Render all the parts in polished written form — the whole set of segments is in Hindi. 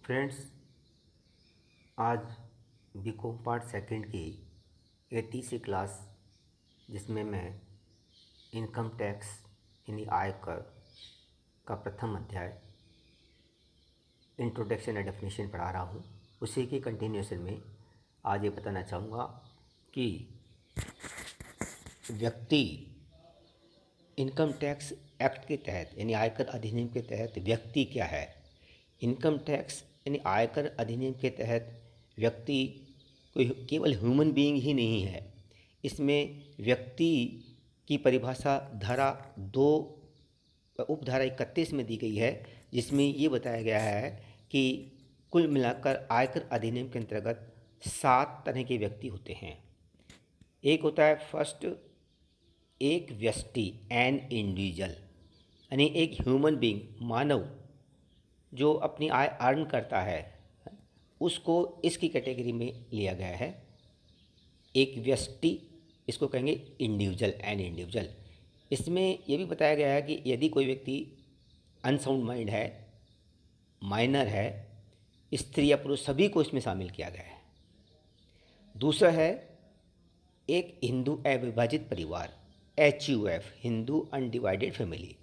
फ्रेंड्स, आज बीकॉम पार्ट सेकंड की 80सी क्लास, जिसमें मैं इनकम टैक्स यानी आयकर का प्रथम अध्याय इंट्रोडक्शन एंड डेफिनेशन पढ़ा रहा हूँ। उसी के कंटिन्यूएशन में आज ये बताना चाहूँगा कि व्यक्ति इनकम टैक्स एक्ट के तहत यानी आयकर अधिनियम के तहत व्यक्ति क्या है। इनकम टैक्स यानी आयकर अधिनियम के तहत व्यक्ति कोई केवल ह्यूमन बीइंग ही नहीं है। इसमें व्यक्ति की परिभाषा धारा 2 उपधारा 31 में दी गई है, जिसमें ये बताया गया है कि कुल मिलाकर आयकर अधिनियम के अंतर्गत 7 तरह के व्यक्ति होते हैं। एक होता है फर्स्ट, एक व्यष्टि एन इंडिविजुअल, यानी एक ह्यूमन बीइंग मानव जो अपनी आय अर्न करता है, उसको इसकी कैटेगरी में लिया गया है। एक व्यष्टि, इसको कहेंगे इंडिविजुअल एन इंडिविजुअल। इसमें यह भी बताया गया है कि यदि कोई व्यक्ति अनसाउंड माइंड है, माइनर है, स्त्री या पुरुष, सभी को इसमें शामिल किया गया है। दूसरा है एक हिंदू अविभाजित परिवार, HUF, हिंदू अनडिवाइडेड फैमिली।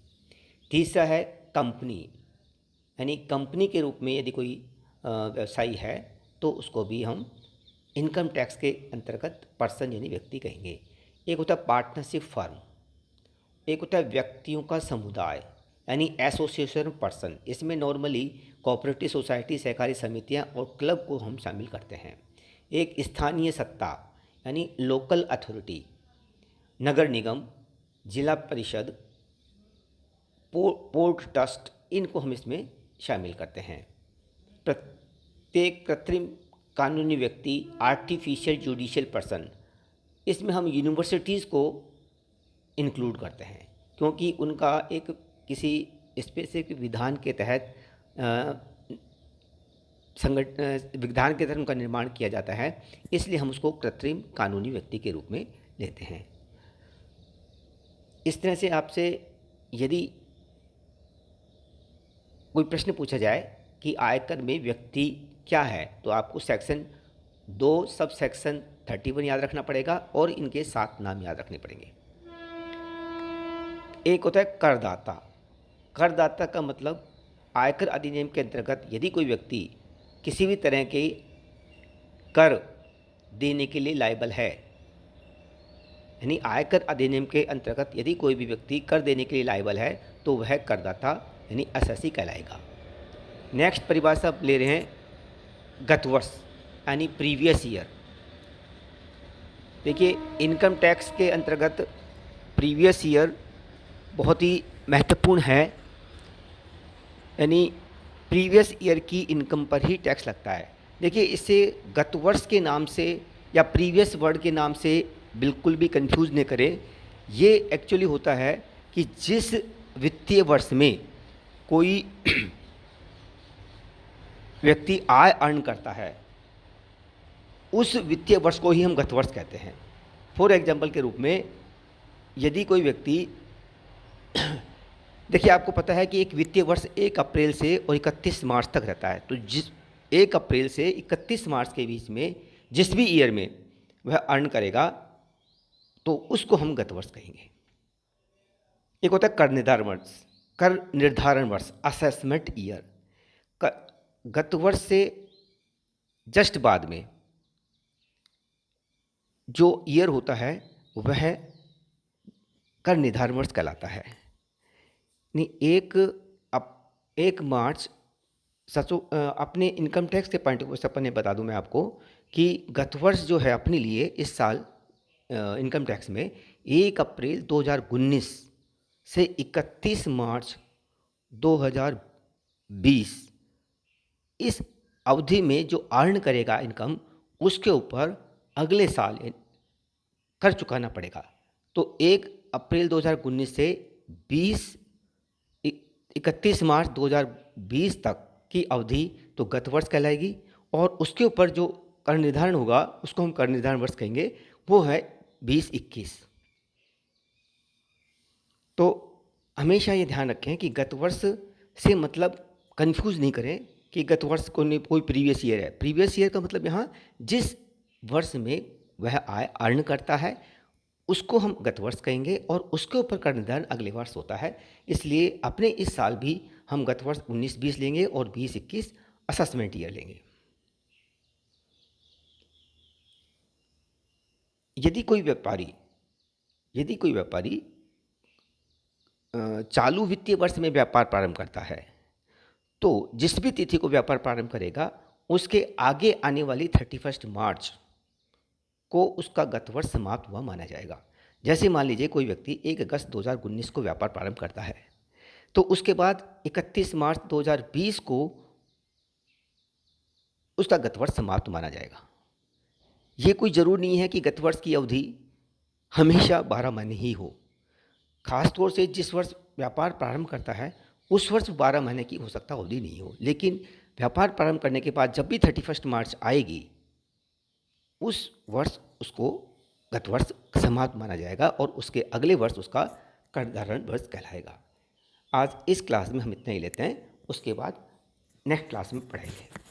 तीसरा है कंपनी, यानी कंपनी के रूप में यदि कोई व्यवसायी है तो उसको भी हम इनकम टैक्स के अंतर्गत पर्सन यानी व्यक्ति कहेंगे। एक होता है पार्टनरशिप फर्म, एक होता है व्यक्तियों का समुदाय यानी एसोसिएशन पर्सन। इसमें नॉर्मली कोऑपरेटिव सोसाइटी, सहकारी समितियां और क्लब को हम शामिल करते हैं। एक स्थानीय सत्ता यानी लोकल अथॉरिटी, नगर निगम, जिला परिषद, पोर्ट ट्रस्ट, इनको हम इसमें शामिल करते हैं। प्रत्येक कृत्रिम कानूनी व्यक्ति, आर्टिफिशियल जुडिशियल पर्सन, इसमें हम यूनिवर्सिटीज़ को इंक्लूड करते हैं, क्योंकि उनका एक किसी स्पेसिफिक विधान के तहत विधान के तहत उनका निर्माण किया जाता है, इसलिए हम उसको कृत्रिम कानूनी व्यक्ति के रूप में लेते हैं। इस तरह से आपसे यदि कोई प्रश्न पूछा जाए कि आयकर में व्यक्ति क्या है, तो आपको सेक्शन 2 सब सेक्शन 31 याद रखना पड़ेगा और इनके 7 नाम याद रखने पड़ेंगे। एक होता है करदाता। करदाता का मतलब आयकर अधिनियम के अंतर्गत यदि कोई व्यक्ति किसी भी तरह के कर देने के लिए लायबल है, यानी आयकर अधिनियम के अंतर्गत यदि कोई भी व्यक्ति कर देने के लिए लायबल है तो वह करदाता यानी असेसी कहलाएगा। नेक्स्ट परिभाषा ले रहे हैं गत वर्ष यानी प्रीवियस ईयर। देखिए, इनकम टैक्स के अंतर्गत प्रीवियस ईयर बहुत ही महत्वपूर्ण है, यानी प्रीवियस ईयर की इनकम पर ही टैक्स लगता है। देखिए, इससे गत वर्ष के नाम से या प्रीवियस वर्ड के नाम से बिल्कुल भी कंफ्यूज नहीं करें। ये एक्चुअली होता है कि जिस वित्तीय वर्ष में कोई व्यक्ति आय अर्न करता है, उस वित्तीय वर्ष को ही हम गत वर्ष कहते हैं। फॉर एग्जाम्पल के रूप में यदि कोई व्यक्ति देखिए, आपको पता है कि एक वित्तीय वर्ष 1 अप्रैल से और 31 मार्च तक रहता है, तो जिस 1 अप्रैल से 31 मार्च के बीच में जिस भी ईयर में वह अर्न करेगा तो उसको हम गत वर्ष कहेंगे। एक होता है कर निर्धारण वर्ष, असेसमेंट ईयर। गत वर्ष से जस्ट बाद में जो ईयर होता है वह कर निर्धारण वर्ष कहलाता है। नहीं, एक मार्च अपने इनकम टैक्स के पॉइंट ऑफ व्यू से अपन बता दूं मैं आपको कि गत वर्ष जो है अपने लिए इस साल इनकम टैक्स में 1 अप्रैल 2019 से 31 मार्च 2020, इस अवधि में जो अर्न करेगा इनकम, उसके ऊपर अगले साल कर चुकाना पड़ेगा। तो 1 अप्रैल 2019 से 31 मार्च 2020 तक की अवधि तो गत वर्ष कहलाएगी, और उसके ऊपर जो कर निर्धारण होगा उसको हम कर निर्धारण वर्ष कहेंगे, वो है 2021। तो हमेशा ये ध्यान रखें कि गत वर्ष से मतलब कंफ्यूज नहीं करें कि गत वर्ष कोई प्रीवियस ईयर है। प्रीवियस ईयर का मतलब यहाँ जिस वर्ष में वह आय अर्न करता है उसको हम गत वर्ष कहेंगे, और उसके ऊपर का निर्धारण अगले वर्ष होता है। इसलिए अपने इस साल भी हम गत वर्ष 19-20 लेंगे और 20-21 असेसमेंट ईयर लेंगे। यदि कोई व्यापारी चालू वित्तीय वर्ष में व्यापार प्रारंभ करता है तो जिस भी तिथि को व्यापार प्रारंभ करेगा उसके आगे आने वाली 31 मार्च को उसका गत वर्ष समाप्त हुआ माना जाएगा। जैसे मान लीजिए कोई व्यक्ति 1 अगस्त 2019 को व्यापार प्रारंभ करता है तो उसके बाद 31 मार्च 2020 को उसका गत वर्ष समाप्त माना जाएगा। ये कोई ज़रूर नहीं है कि गत वर्ष की अवधि हमेशा 12 महीने ही हो। खासतौर से जिस वर्ष व्यापार प्रारंभ करता है उस वर्ष 12 महीने की हो सकता अवधि नहीं हो, लेकिन व्यापार प्रारंभ करने के बाद जब भी 31 मार्च आएगी उस वर्ष उसको गत वर्ष समाप्त माना जाएगा और उसके अगले वर्ष उसका करधारण वर्ष कहलाएगा। आज इस क्लास में हम इतना ही लेते हैं, उसके बाद नेक्स्ट क्लास में पढ़ेंगे।